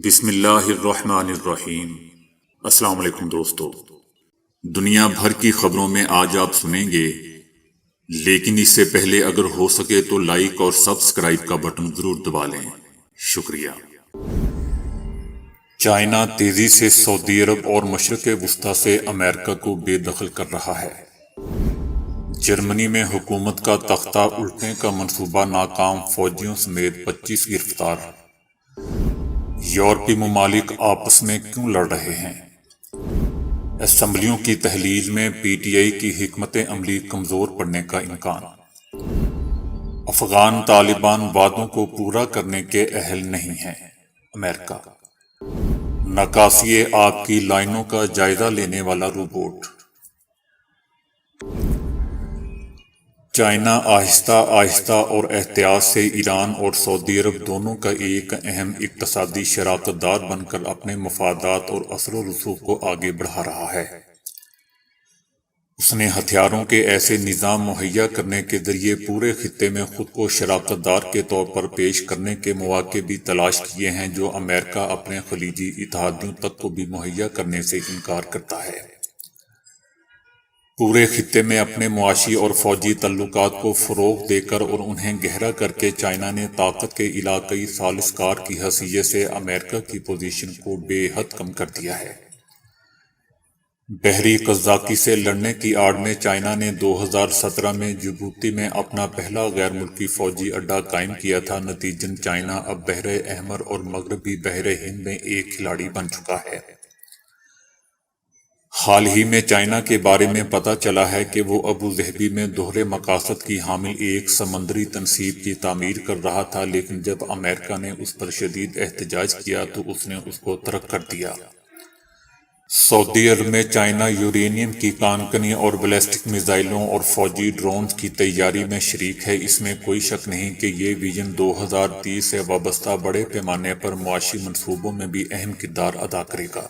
بسم اللہ الرحمن الرحیم۔ السلام علیکم دوستو، دنیا بھر کی خبروں میں آج آپ سنیں گے، لیکن اس سے پہلے اگر ہو سکے تو لائک اور سبسکرائب کا بٹن ضرور دبا لیں۔ شکریہ۔ چائنا تیزی سے سعودی عرب اور مشرق وسطی سے امریکہ کو بے دخل کر رہا ہے۔ جرمنی میں حکومت کا تختہ الٹنے کا منصوبہ ناکام، فوجیوں سمیت 25 گرفتار۔ یورپی ممالک آپس میں کیوں لڑ رہے ہیں؟ اسمبلیوں کی تحلیل میں پی ٹی آئی کی حکمت عملی کمزور پڑنے کا امکان۔ افغان طالبان وعدوں کو پورا کرنے کے اہل نہیں ہیں، امریکہ۔ نکاسی آب کی لائنوں کا جائزہ لینے والا روبوٹ۔ چائنا آہستہ آہستہ اور احتیاط سے ایران اور سعودی عرب دونوں کا ایک اہم اقتصادی شراکت دار بن کر اپنے مفادات اور اثر و رسوخ کو آگے بڑھا رہا ہے۔ اس نے ہتھیاروں کے ایسے نظام مہیا کرنے کے ذریعے پورے خطے میں خود کو شراکت دار کے طور پر پیش کرنے کے مواقع بھی تلاش کیے ہیں جو امریکہ اپنے خلیجی اتحادیوں تک کو بھی مہیا کرنے سے انکار کرتا ہے۔ پورے خطے میں اپنے معاشی اور فوجی تعلقات کو فروغ دے کر اور انہیں گہرا کر کے چائنا نے طاقت کے علاقائی ثالث کار کی حیثیت سے امریکہ کی پوزیشن کو بے حد کم کر دیا ہے۔ بحری قزاقی سے لڑنے کی آڑ میں چائنا نے 2017 میں جبوتی میں اپنا پہلا غیر ملکی فوجی اڈہ قائم کیا تھا۔ نتیجن چائنا اب بحر احمر اور مغربی بحر ہند میں ایک کھلاڑی بن چکا ہے۔ حال ہی میں چائنا کے بارے میں پتہ چلا ہے کہ وہ ابوظہبی میں دوہرے مقاصد کی حامل ایک سمندری تنصیب کی تعمیر کر رہا تھا، لیکن جب امریکہ نے اس پر شدید احتجاج کیا تو اس نے اس کو ترک کر دیا۔ سعودی عرب میں چائنا یورینیم کی کان کنی اور بیلسٹک میزائلوں اور فوجی ڈرونز کی تیاری میں شریک ہے۔ اس میں کوئی شک نہیں کہ یہ ویژن 2030 سے وابستہ بڑے پیمانے پر معاشی منصوبوں میں بھی اہم کردار ادا کرے گا۔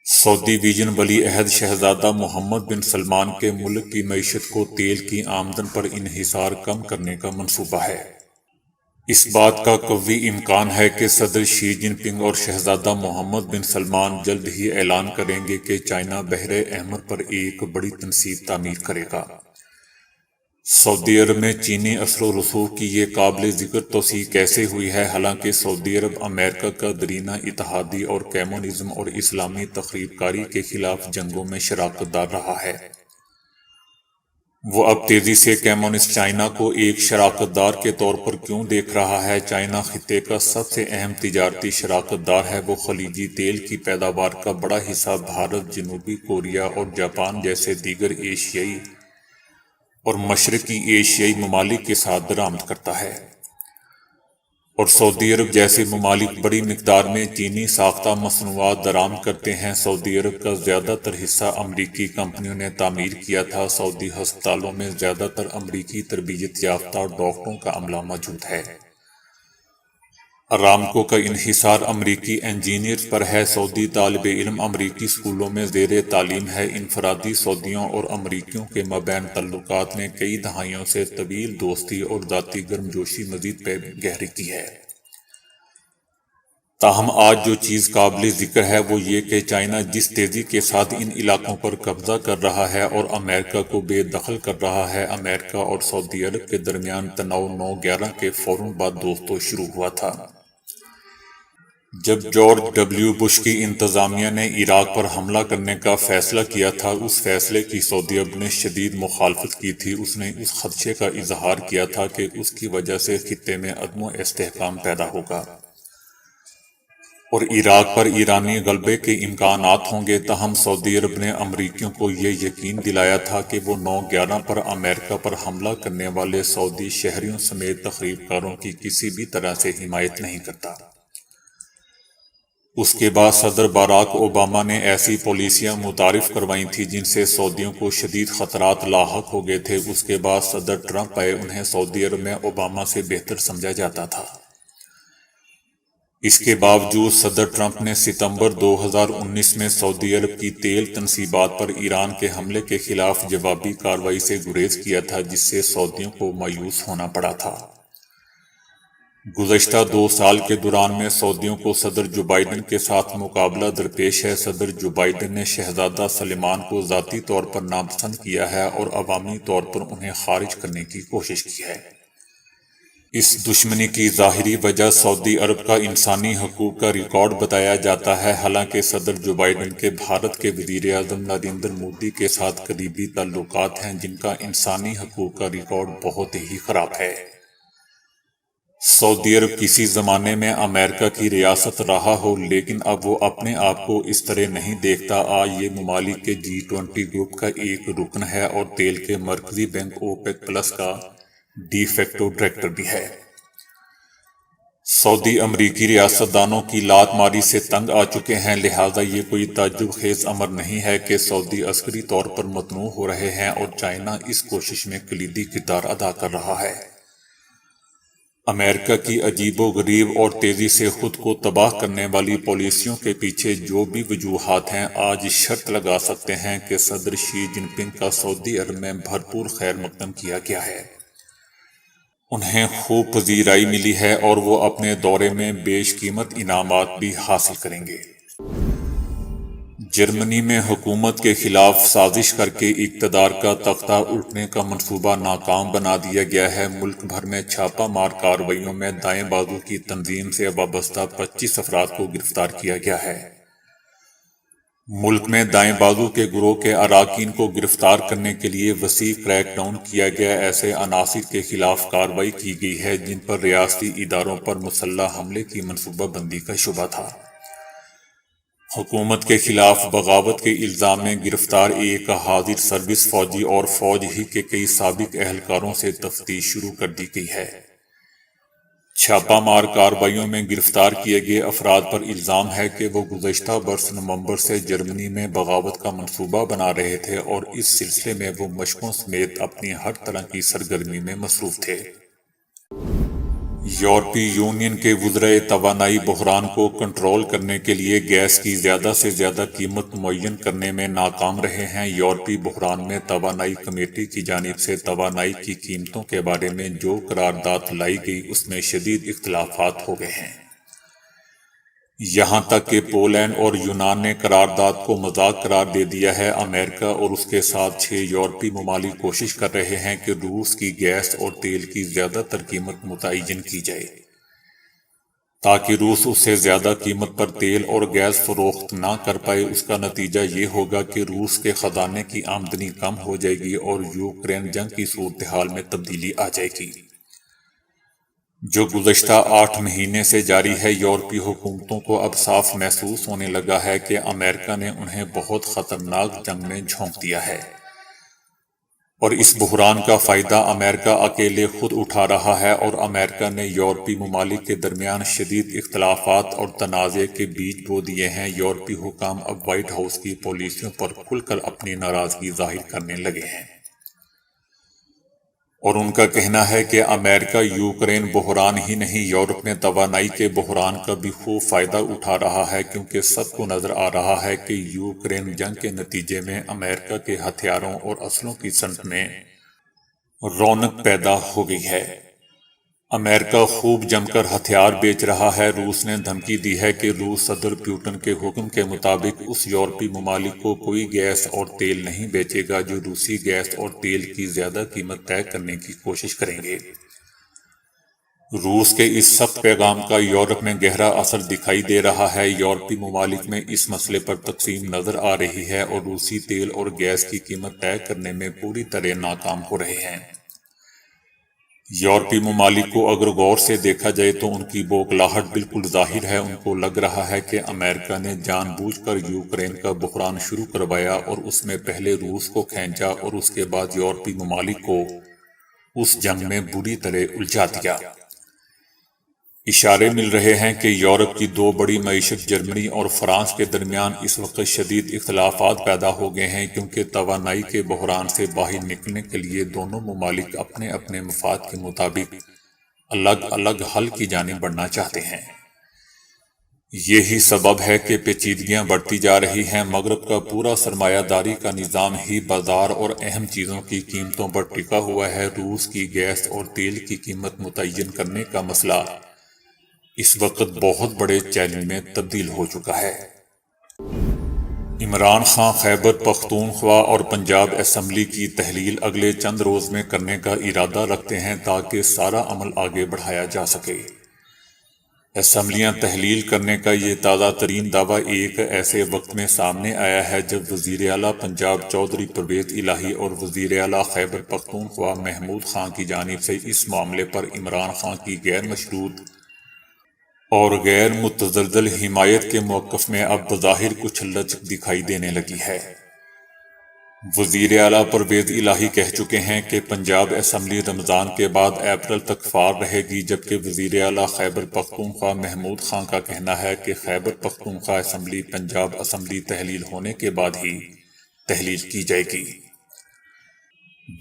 سعودی ویژن ولی عہد شہزادہ محمد بن سلمان کے ملک کی معیشت کو تیل کی آمدن پر انحصار کم کرنے کا منصوبہ ہے۔ اس بات کا قوی امکان ہے کہ صدر شی جن پنگ اور شہزادہ محمد بن سلمان جلد ہی اعلان کریں گے کہ چائنا بحر احمر پر ایک بڑی تنصیب تعمیر کرے گا۔ سعودی عرب میں چینی اثر و رسوخ کی یہ قابل ذکر توسیع کیسے ہوئی ہے؟ حالانکہ سعودی عرب امریکہ کا دیرینہ اتحادی اور کمیونزم اور اسلامی تخریب کاری کے خلاف جنگوں میں شراکت دار رہا ہے، وہ اب تیزی سے کمیونسٹ چائنا کو ایک شراکت دار کے طور پر کیوں دیکھ رہا ہے؟ چائنا خطے کا سب سے اہم تجارتی شراکت دار ہے۔ وہ خلیجی تیل کی پیداوار کا بڑا حصہ بھارت، جنوبی کوریا اور جاپان جیسے دیگر ایشیائی اور مشرقی ایشیائی ممالک کے ساتھ درآمد کرتا ہے، اور سعودی عرب جیسے ممالک بڑی مقدار میں چینی ساختہ مصنوعات درآمد کرتے ہیں۔ سعودی عرب کا زیادہ تر حصہ امریکی کمپنیوں نے تعمیر کیا تھا۔ سعودی ہسپتالوں میں زیادہ تر امریکی تربیت یافتہ ڈاکٹروں کا عملہ موجود ہے۔ ارامکو کا انحصار امریکی انجینئرز پر ہے۔ سعودی طالب علم امریکی اسکولوں میں زیر تعلیم ہے۔ انفرادی سعودیوں اور امریکیوں کے مابین تعلقات نے کئی دہائیوں سے طویل دوستی اور ذاتی گرمجوشی مزید گہری کی ہے۔ تاہم آج جو چیز قابل ذکر ہے وہ یہ کہ چائنا جس تیزی کے ساتھ ان علاقوں پر قبضہ کر رہا ہے اور امریکہ کو بے دخل کر رہا ہے۔ امریکہ اور سعودی عرب کے درمیان تناؤ 9/11 کے فوراً بعد دوستوں شروع ہوا تھا۔ جب جارج ڈبلیو بش کی انتظامیہ نے عراق پر حملہ کرنے کا فیصلہ کیا تھا، اس فیصلے کی سعودی عرب نے شدید مخالفت کی تھی۔ اس نے اس خدشے کا اظہار کیا تھا کہ اس کی وجہ سے خطے میں عدم و استحکام پیدا ہوگا اور عراق پر ایرانی غلبے کے امکانات ہوں گے۔ تاہم سعودی عرب نے امریکیوں کو یہ یقین دلایا تھا کہ وہ 9/11 پر امریکہ پر حملہ کرنے والے سعودی شہریوں سمیت تخریب کاروں کی کسی بھی طرح سے حمایت نہیں کرتا۔ اس کے بعد صدر باراک اوباما نے ایسی پالیسیاں متعارف کروائیں تھیں جن سے سعودیوں کو شدید خطرات لاحق ہو گئے تھے۔ اس کے بعد صدر ٹرمپ آئے، انہیں سعودی عرب میں اوباما سے بہتر سمجھا جاتا تھا۔ اس کے باوجود صدر ٹرمپ نے ستمبر 2019 میں سعودی عرب کی تیل تنصیبات پر ایران کے حملے کے خلاف جوابی کارروائی سے گریز کیا تھا، جس سے سعودیوں کو مایوس ہونا پڑا تھا۔ گزشتہ 2 سال کے دوران میں سعودیوں کو صدر جو بائیڈن کے ساتھ مقابلہ درپیش ہے۔ صدر جو بائیڈن نے شہزادہ سلمان کو ذاتی طور پر ناپسند کیا ہے اور عوامی طور پر انہیں خارج کرنے کی کوشش کی ہے۔ اس دشمنی کی ظاہری وجہ سعودی عرب کا انسانی حقوق کا ریکارڈ بتایا جاتا ہے، حالانکہ صدر جو بائیڈن کے بھارت کے وزیر اعظم نریندر مودی کے ساتھ قریبی تعلقات ہیں، جن کا انسانی حقوق کا ریکارڈ بہت ہی خراب ہے۔ سعودی عرب کسی زمانے میں امریکہ کی ریاست رہا ہو، لیکن اب وہ اپنے آپ کو اس طرح نہیں دیکھتا۔ آج یہ ممالک کے G20 گروپ کا ایک رکن ہے اور تیل کے مرکزی بینک اوپیک پلس کا ڈی فیکٹو ڈائریکٹر بھی ہے۔ سعودی امریکی ریاستدانوں کی لات ماری سے تنگ آ چکے ہیں، لہٰذا یہ کوئی تعجب خیز امر نہیں ہے کہ سعودی عسکری طور پر متنوع ہو رہے ہیں اور چائنا اس کوشش میں کلیدی کردار ادا کر رہا ہے۔ امریکہ کی عجیب و غریب اور تیزی سے خود کو تباہ کرنے والی پالیسیوں کے پیچھے جو بھی وجوہات ہیں، آج شرط لگا سکتے ہیں کہ صدر شی جن پنگ کا سعودی عرب میں بھرپور خیر مقدم کیا گیا ہے۔ انہیں خوب پذیرائی ملی ہے اور وہ اپنے دورے میں بیش قیمت انعامات بھی حاصل کریں گے۔ جرمنی میں حکومت کے خلاف سازش کر کے اقتدار کا تختہ الٹنے کا منصوبہ ناکام بنا دیا گیا ہے۔ ملک بھر میں چھاپہ مار کارروائیوں میں دائیں بازو کی تنظیم سے وابستہ 25 افراد کو گرفتار کیا گیا ہے۔ ملک میں دائیں بازو کے گروہ کے اراکین کو گرفتار کرنے کے لیے وسیع کریک ڈاؤن کیا گیا۔ ایسے عناصر کے خلاف کارروائی کی گئی ہے جن پر ریاستی اداروں پر مسلح حملے کی منصوبہ بندی کا شبہ تھا۔ حکومت کے خلاف بغاوت کے الزام میں گرفتار ایک حاضر سروس فوجی اور فوج ہی کے کئی سابق اہلکاروں سے تفتیش شروع کر دی گئی ہے۔ چھاپہ مار کارروائیوں میں گرفتار کیے گئے افراد پر الزام ہے کہ وہ گزشتہ برس نومبر سے جرمنی میں بغاوت کا منصوبہ بنا رہے تھے اور اس سلسلے میں وہ مشقوں سمیت اپنی ہر طرح کی سرگرمی میں مصروف تھے۔ یورپی یونین کے وزرائے توانائی بحران کو کنٹرول کرنے کے لیے گیس کی زیادہ سے زیادہ قیمت معین کرنے میں ناکام رہے ہیں۔ یورپی بحران میں توانائی کمیٹی کی جانب سے توانائی کی قیمتوں کے بارے میں جو قرارداد لائی گئی اس میں شدید اختلافات ہو گئے ہیں۔ یہاں تک کہ پولینڈ اور یونان نے قرارداد کو مذاق قرار دے دیا ہے۔ امریکہ اور اس کے ساتھ 6 یورپی ممالک کوشش کر رہے ہیں کہ روس کی گیس اور تیل کی زیادہ تر قیمت متعین کی جائے تاکہ روس اس سے زیادہ قیمت پر تیل اور گیس فروخت نہ کر پائے۔ اس کا نتیجہ یہ ہوگا کہ روس کے خزانے کی آمدنی کم ہو جائے گی اور یوکرین جنگ کی صورتحال میں تبدیلی آ جائے گی، جو گزشتہ 8 مہینے سے جاری ہے۔ یورپی حکومتوں کو اب صاف محسوس ہونے لگا ہے کہ امریکہ نے انہیں بہت خطرناک جنگ میں جھونک دیا ہے اور اس بحران کا فائدہ امریکہ اکیلے خود اٹھا رہا ہے، اور امریکہ نے یورپی ممالک کے درمیان شدید اختلافات اور تنازع کے بیج بو دیے ہیں۔ یورپی حکام اب وائٹ ہاؤس کی پالیسیوں پر کھل کر اپنی ناراضگی ظاہر کرنے لگے ہیں اور ان کا کہنا ہے کہ امریکہ یوکرین بحران ہی نہیں، یورپ میں توانائی کے بحران کا بھی خوب فائدہ اٹھا رہا ہے، کیونکہ سب کو نظر آ رہا ہے کہ یوکرین جنگ کے نتیجے میں امریکہ کے ہتھیاروں اور اسلحوں کی صنعت میں رونق پیدا ہو گئی ہے۔ امریکہ خوب جم کر ہتھیار بیچ رہا ہے۔ روس نے دھمکی دی ہے کہ روس صدر پوٹن کے حکم کے مطابق اس یورپی ممالک کو کوئی گیس اور تیل نہیں بیچے گا جو روسی گیس اور تیل کی زیادہ قیمت طے کرنے کی کوشش کریں گے۔ روس کے اس سخت پیغام کا یورپ میں گہرا اثر دکھائی دے رہا ہے۔ یورپی ممالک میں اس مسئلے پر تقسیم نظر آ رہی ہے اور روسی تیل اور گیس کی قیمت طے کرنے میں پوری طرح ناکام ہو رہے ہیں۔ یورپی ممالک کو اگر غور سے دیکھا جائے تو ان کی بوکھلاہٹ بالکل ظاہر ہے۔ ان کو لگ رہا ہے کہ امریکہ نے جان بوجھ کر یوکرین کا بحران شروع کروایا اور اس میں پہلے روس کو کھینچا اور اس کے بعد یورپی ممالک کو اس جنگ میں بری طرح الجھا دیا۔ اشارے مل رہے ہیں کہ یورپ کی 2 بڑی معیشت جرمنی اور فرانس کے درمیان اس وقت شدید اختلافات پیدا ہو گئے ہیں، کیونکہ توانائی کے بحران سے باہر نکلنے کے لیے دونوں ممالک اپنے اپنے مفاد کے مطابق الگ الگ حل کی جانب بڑھنا چاہتے ہیں۔ یہی سبب ہے کہ پیچیدگیاں بڑھتی جا رہی ہیں۔ مغرب کا پورا سرمایہ داری کا نظام ہی بازار اور اہم چیزوں کی قیمتوں پر ٹکا ہوا ہے۔ روس کی گیس اور تیل کی قیمت متعین کرنے کا مسئلہ اس وقت بہت بڑے چیلنج میں تبدیل ہو چکا ہے۔ عمران خان خیبر پختونخوا اور پنجاب اسمبلی کی تحلیل اگلے چند روز میں کرنے کا ارادہ رکھتے ہیں تاکہ سارا عمل آگے بڑھایا جا سکے۔ اسمبلیاں تحلیل کرنے کا یہ تازہ ترین دعویٰ ایک ایسے وقت میں سامنے آیا ہے جب وزیر اعلیٰ پنجاب چودھری پرویز الہی اور وزیر اعلیٰ خیبر پختونخوا محمود خان کی جانب سے اس معاملے پر عمران خان کی غیر مشروط اور غیر متزلزل حمایت کے موقف میں اب بظاہر کچھ لچک دکھائی دینے لگی ہے۔ وزیر اعلیٰ پرویز الہی کہہ چکے ہیں کہ پنجاب اسمبلی رمضان کے بعد اپریل تک فعال رہے گی، جبکہ وزیر اعلیٰ خیبر پختونخوا محمود خان کا کہنا ہے کہ خیبر پختونخوا اسمبلی پنجاب اسمبلی تحلیل ہونے کے بعد ہی تحلیل کی جائے گی۔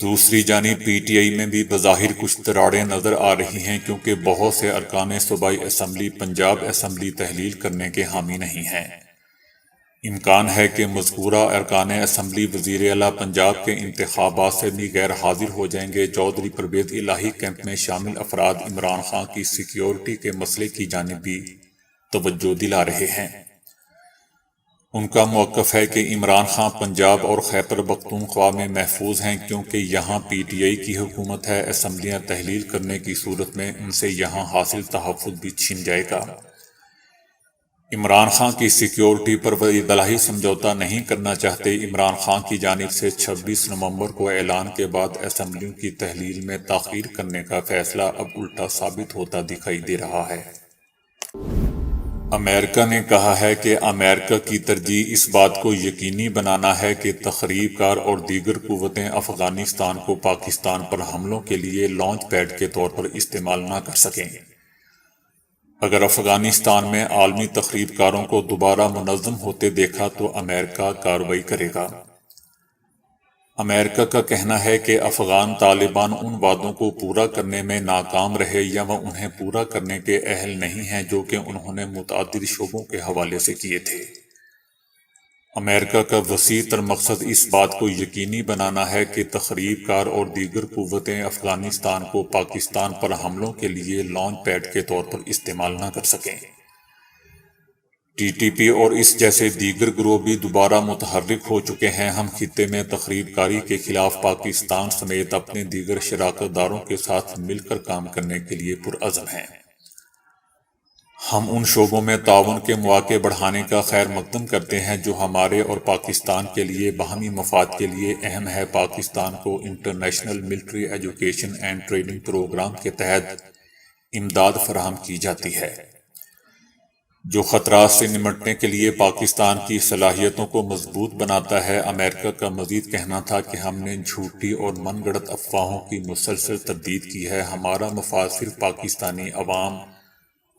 دوسری جانب پی ٹی آئی میں بھی بظاہر کچھ دراڑیں نظر آ رہی ہیں، کیونکہ بہت سے ارکان صوبائی اسمبلی پنجاب اسمبلی تحلیل کرنے کے حامی نہیں ہیں۔ امکان ہے کہ مذکورہ ارکان اسمبلی وزیر اعلیٰ پنجاب کے انتخابات سے بھی غیر حاضر ہو جائیں گے۔ چودھری پرویز الہی کیمپ میں شامل افراد عمران خان کی سیکیورٹی کے مسئلے کی جانب بھی توجہ دلا رہے ہیں۔ ان کا موقف ہے کہ عمران خان پنجاب اور خیبر پختونخوا میں محفوظ ہیں، کیونکہ یہاں پی ٹی آئی کی حکومت ہے۔ اسمبلیاں تحلیل کرنے کی صورت میں ان سے یہاں حاصل تحفظ بھی چھن جائے گا۔ عمران خان کی سیکیورٹی پر وزیر الہی سمجھوتہ نہیں کرنا چاہتے۔ عمران خان کی جانب سے 26 نومبر کو اعلان کے بعد اسمبلیوں کی تحلیل میں تاخیر کرنے کا فیصلہ اب الٹا ثابت ہوتا دکھائی دے رہا ہے۔ امریکہ نے کہا ہے کہ امریکہ کی ترجیح اس بات کو یقینی بنانا ہے کہ تخریب کار اور دیگر قوتیں افغانستان کو پاکستان پر حملوں کے لیے لانچ پیڈ کے طور پر استعمال نہ کر سکیں۔ اگر افغانستان میں عالمی تخریب کاروں کو دوبارہ منظم ہوتے دیکھا تو امریکہ کارروائی کرے گا۔ امریکہ کا کہنا ہے کہ افغان طالبان ان وعدوں کو پورا کرنے میں ناکام رہے یا وہ انہیں پورا کرنے کے اہل نہیں ہیں جو کہ انہوں نے متعدد شعبوں کے حوالے سے کیے تھے۔ امریکہ کا وسیع تر مقصد اس بات کو یقینی بنانا ہے کہ تخریب کار اور دیگر قوتیں افغانستان کو پاکستان پر حملوں کے لیے لانچ پیڈ کے طور پر استعمال نہ کر سکیں۔ ٹی ٹی پی اور اس جیسے دیگر گروہ بھی دوبارہ متحرک ہو چکے ہیں۔ ہم خطے میں تخریب کاری کے خلاف پاکستان سمیت اپنے دیگر شراکت داروں کے ساتھ مل کر کام کرنے کے لیے پرعزم ہیں۔ ہم ان شعبوں میں تعاون کے مواقع بڑھانے کا خیر مقدم کرتے ہیں جو ہمارے اور پاکستان کے لیے باہمی مفاد کے لیے اہم ہے۔ پاکستان کو international military education and training programme کے تحت امداد فراہم کی جاتی ہے، جو خطرات سے نمٹنے کے لیے پاکستان کی صلاحیتوں کو مضبوط بناتا ہے۔ امریکہ کا مزید کہنا تھا کہ ہم نے جھوٹی اور من گھڑت افواہوں کی مسلسل تردید کی ہے۔ ہمارا مفاد صرف پاکستانی عوام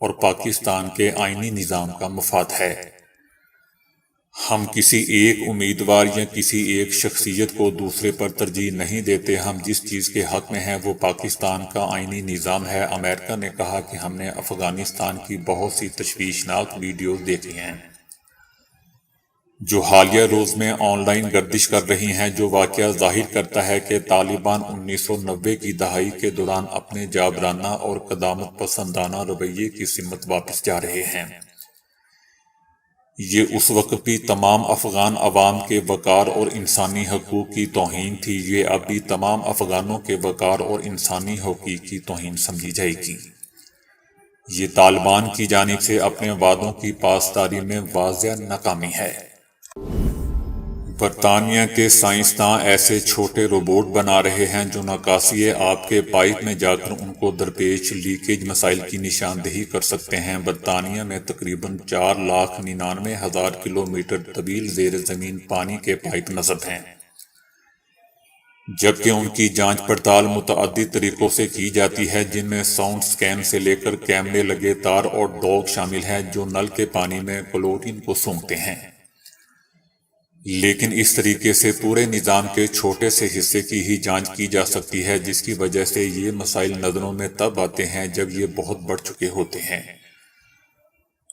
اور پاکستان کے آئینی نظام کا مفاد ہے۔ ہم کسی ایک امیدوار یا کسی ایک شخصیت کو دوسرے پر ترجیح نہیں دیتے۔ ہم جس چیز کے حق میں ہیں وہ پاکستان کا آئینی نظام ہے۔ امریکہ نے کہا کہ ہم نے افغانستان کی بہت سی تشویشناک ویڈیوز دیکھی ہیں جو حالیہ روز میں آن لائن گردش کر رہی ہیں، جو واقعہ ظاہر کرتا ہے کہ طالبان 1990 کی دہائی کے دوران اپنے جابرانہ اور قدامت پسندانہ رویے کی سمت واپس جا رہے ہیں۔ یہ اس وقت بھی تمام افغان عوام کے وقار اور انسانی حقوق کی توہین تھی، یہ اب بھی تمام افغانوں کے وقار اور انسانی حقوق کی توہین سمجھی جائے گی۔ یہ طالبان کی جانب سے اپنے وعدوں کی پاسداری میں واضح ناکامی ہے۔ برطانیہ کے سائنسداں ایسے چھوٹے روبوٹ بنا رہے ہیں جو نکاسی آب کے پائپ میں جا کر ان کو درپیش لیکیج مسائل کی نشاندہی کر سکتے ہیں۔ برطانیہ میں تقریباً 4,99,000 کلومیٹر طویل زیر زمین پانی کے پائپ نصب ہیں، جبکہ ان کی جانچ پڑتال متعدد طریقوں سے کی جاتی ہے، جن میں ساؤنڈ سکین سے لے کر کیمرے لگے تار اور ڈوگ شامل ہیں جو نل کے پانی میں کلورین کو سونگھتے ہیں۔ لیکن اس طریقے سے پورے نظام کے چھوٹے سے حصے کی ہی جانچ کی جا سکتی ہے، جس کی وجہ سے یہ مسائل نظروں میں تب آتے ہیں جب یہ بہت بڑھ چکے ہوتے ہیں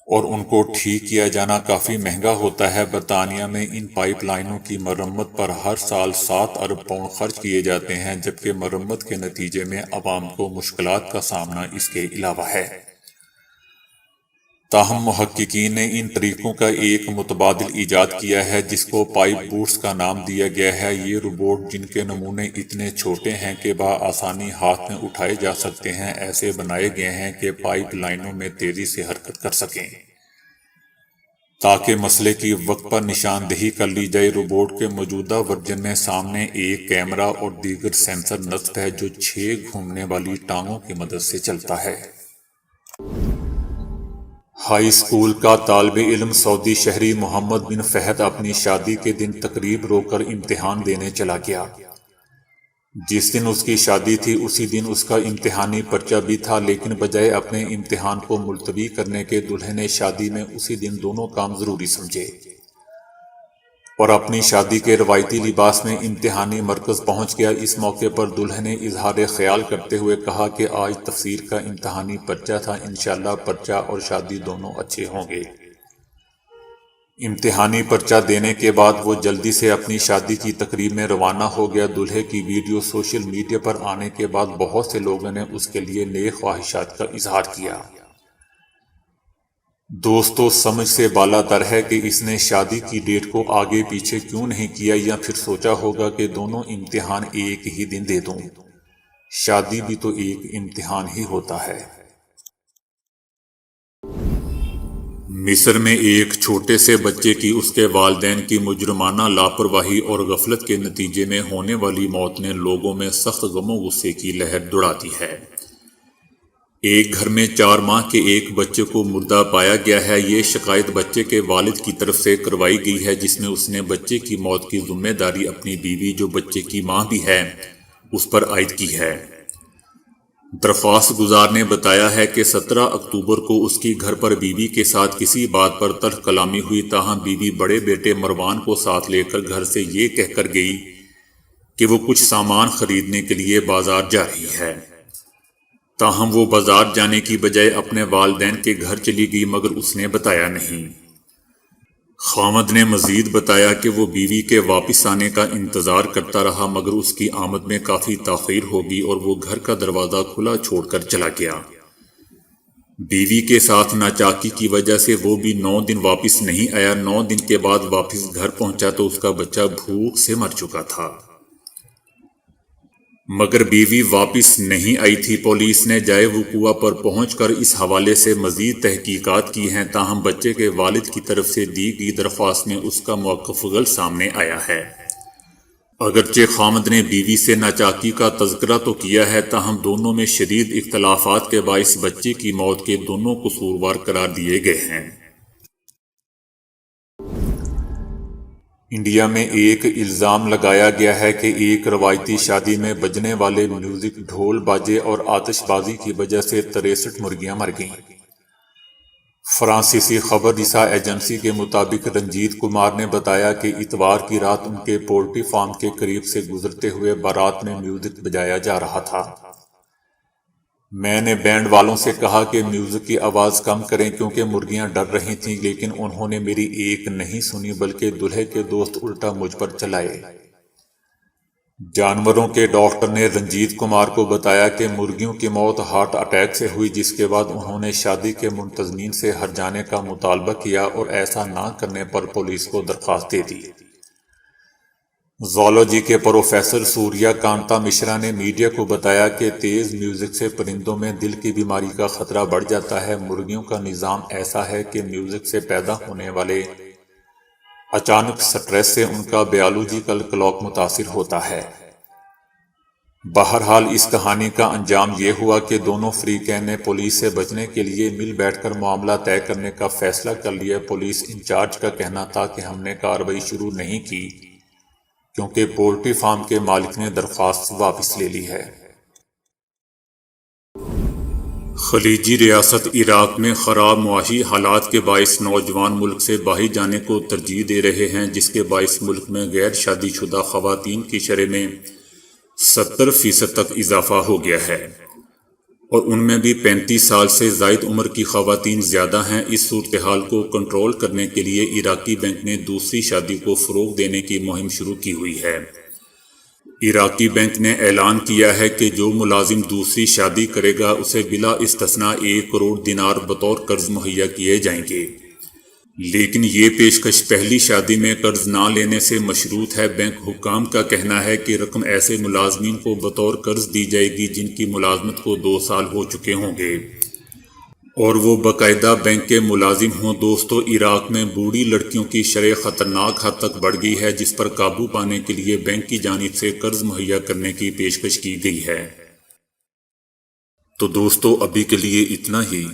اور ان کو ٹھیک کیا جانا کافی مہنگا ہوتا ہے۔ برطانیہ میں ان پائپ لائنوں کی مرمت پر ہر سال 7 ارب پاؤنڈ خرچ کیے جاتے ہیں، جبکہ مرمت کے نتیجے میں عوام کو مشکلات کا سامنا اس کے علاوہ ہے۔ تاہم محققین نے ان طریقوں کا ایک متبادل ایجاد کیا ہے جس کو پائپ بوٹس کا نام دیا گیا ہے۔ یہ روبوٹ جن کے نمونے اتنے چھوٹے ہیں کہ بآسانی ہاتھ میں اٹھائے جا سکتے ہیں ایسے بنائے گئے ہیں کہ پائپ لائنوں میں تیزی سے حرکت کر سکیں تاکہ مسئلے کی وقت پر نشاندہی کر لی جائے۔ روبوٹ کے موجودہ ورژن میں سامنے ایک کیمرہ اور دیگر سینسر نصب ہے جو 6 گھومنے والی ٹانگوں کی مدد سے چلتا ہے۔ ہائی اسکول کا طالب علم سعودی شہری محمد بن فہد اپنی شادی کے دن تقریب روک کر امتحان دینے چلا گیا۔ جس دن اس کی شادی تھی اسی دن اس کا امتحانی پرچہ بھی تھا، لیکن بجائے اپنے امتحان کو ملتوی کرنے کے دلہے نے شادی میں اسی دن دونوں کام ضروری سمجھے اور اپنی شادی کے روایتی لباس میں امتحانی مرکز پہنچ گیا۔ اس موقع پر دلہے نے اظہار خیال کرتے ہوئے کہا کہ آج تفسیر کا امتحانی پرچہ تھا، انشاءاللہ پرچہ اور شادی دونوں اچھے ہوں گے۔ امتحانی پرچہ دینے کے بعد وہ جلدی سے اپنی شادی کی تقریب میں روانہ ہو گیا۔ دلہے کی ویڈیو سوشل میڈیا پر آنے کے بعد بہت سے لوگوں نے اس کے لیے نیک خواہشات کا اظہار کیا۔ دوستو، سمجھ سے بالا تر ہے کہ اس نے شادی کی ڈیٹ کو آگے پیچھے کیوں نہیں کیا، یا پھر سوچا ہوگا کہ دونوں امتحان ایک ہی دن دے دوں۔ شادی بھی تو ایک امتحان ہی ہوتا ہے۔ مصر میں ایک چھوٹے سے بچے کی اس کے والدین کی مجرمانہ لاپرواہی اور غفلت کے نتیجے میں ہونے والی موت نے لوگوں میں سخت غم و غصے کی لہر دوڑا دی ہے۔ ایک گھر میں 4 ماہ کے ایک بچے کو مردہ پایا گیا ہے۔ یہ شکایت بچے کے والد کی طرف سے کروائی گئی ہے، جس میں اس نے بچے کی موت کی ذمہ داری اپنی بیوی، جو بچے کی ماں بھی ہے، اس پر عائد کی ہے۔ درخواست گزار نے بتایا ہے کہ 17 اکتوبر کو اس کی گھر پر بیوی کے ساتھ کسی بات پر تلخ کلامی ہوئی، تاہم بیوی بڑے بیٹے مروان کو ساتھ لے کر گھر سے یہ کہہ کر گئی کہ وہ کچھ سامان خریدنے کے لیے بازار جا رہی ہے۔ تاہم وہ بازار جانے کی بجائے اپنے والدین کے گھر چلی گئی، مگر اس نے بتایا نہیں۔ خاوند نے مزید بتایا کہ وہ بیوی کے واپس آنے کا انتظار کرتا رہا، مگر اس کی آمد میں کافی تاخیر ہو گئی اور وہ گھر کا دروازہ کھلا چھوڑ کر چلا گیا۔ بیوی کے ساتھ ناچاکی کی وجہ سے وہ بھی 9 دن واپس نہیں آیا۔ 9 دن کے بعد واپس گھر پہنچا تو اس کا بچہ بھوک سے مر چکا تھا، مگر بیوی واپس نہیں آئی تھی۔ پولیس نے جائے وقوع پر پہنچ کر اس حوالے سے مزید تحقیقات کی ہیں، تاہم بچے کے والد کی طرف سے دی گئی درخواست میں اس کا موقف غلط سامنے آیا ہے۔ اگرچہ خاوند نے بیوی سے ناچاکی کا تذکرہ تو کیا ہے، تاہم دونوں میں شدید اختلافات کے باعث بچے کی موت کے دونوں قصوروار قرار دیے گئے ہیں۔ انڈیا میں ایک الزام لگایا گیا ہے کہ ایک روایتی شادی میں بجنے والے میوزک، ڈھول باجے اور آتش بازی کی وجہ سے 63 مرغیاں مر گئیں۔ فرانسیسی خبر رساں ایجنسی کے مطابق رنجیت کمار نے بتایا کہ اتوار کی رات ان کے پولٹری فارم کے قریب سے گزرتے ہوئے بارات میں میوزک بجایا جا رہا تھا۔ میں نے بینڈ والوں سے کہا کہ میوزک کی آواز کم کریں کیونکہ مرغیاں ڈر رہی تھیں، لیکن انہوں نے میری ایک نہیں سنی بلکہ دلہے کے دوست الٹا مجھ پر چلائے۔ جانوروں کے ڈاکٹر نے رنجیت کمار کو بتایا کہ مرغیوں کی موت ہارٹ اٹیک سے ہوئی، جس کے بعد انہوں نے شادی کے منتظمین سے ہٹ جانے کا مطالبہ کیا اور ایسا نہ کرنے پر پولیس کو درخواست دے دی۔ زوالوجی کے پروفیسر سوریا کانتا مشرا نے میڈیا کو بتایا کہ تیز میوزک سے پرندوں میں دل کی بیماری کا خطرہ بڑھ جاتا ہے۔ مرغیوں کا نظام ایسا ہے کہ میوزک سے پیدا ہونے والے اچانک سٹریس سے ان کا بایولوجیکل کلاک متاثر ہوتا ہے۔ بہرحال اس کہانی کا انجام یہ ہوا کہ دونوں فریقین نے پولیس سے بچنے کے لیے مل بیٹھ کر معاملہ طے کرنے کا فیصلہ کر لیا۔ پولیس انچارج کا کہنا تھا کہ ہم نے کارروائی شروع نہیں کی کیونکہ پولٹری فارم کے مالک نے درخواست واپس لے لی ہے۔ خلیجی ریاست عراق میں خراب معاشی حالات کے باعث نوجوان ملک سے باہر جانے کو ترجیح دے رہے ہیں، جس کے باعث ملک میں غیر شادی شدہ خواتین کی شرح میں 70% تک اضافہ ہو گیا ہے اور ان میں بھی 35 سال سے زائد عمر کی خواتین زیادہ ہیں۔ اس صورتحال کو کنٹرول کرنے کے لیے عراقی بینک نے دوسری شادی کو فروغ دینے کی مہم شروع کی ہوئی ہے۔ عراقی بینک نے اعلان کیا ہے کہ جو ملازم دوسری شادی کرے گا اسے بلا استثناء 1 کروڑ دینار بطور قرض مہیا کیے جائیں گے، لیکن یہ پیشکش پہلی شادی میں قرض نہ لینے سے مشروط ہے۔ بینک حکام کا کہنا ہے کہ رقم ایسے ملازمین کو بطور قرض دی جائے گی جن کی ملازمت کو 2 سال ہو چکے ہوں گے اور وہ باقاعدہ بینک کے ملازم ہوں۔ دوستو، عراق میں بوڑھی لڑکیوں کی شرح خطرناک حد تک بڑھ گئی ہے، جس پر قابو پانے کے لیے بینک کی جانب سے قرض مہیا کرنے کی پیشکش کی گئی ہے۔ تو دوستو، ابھی کے لیے اتنا ہی۔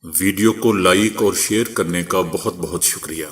ویڈیو کو لائک اور شیئر کرنے کا بہت بہت شکریہ۔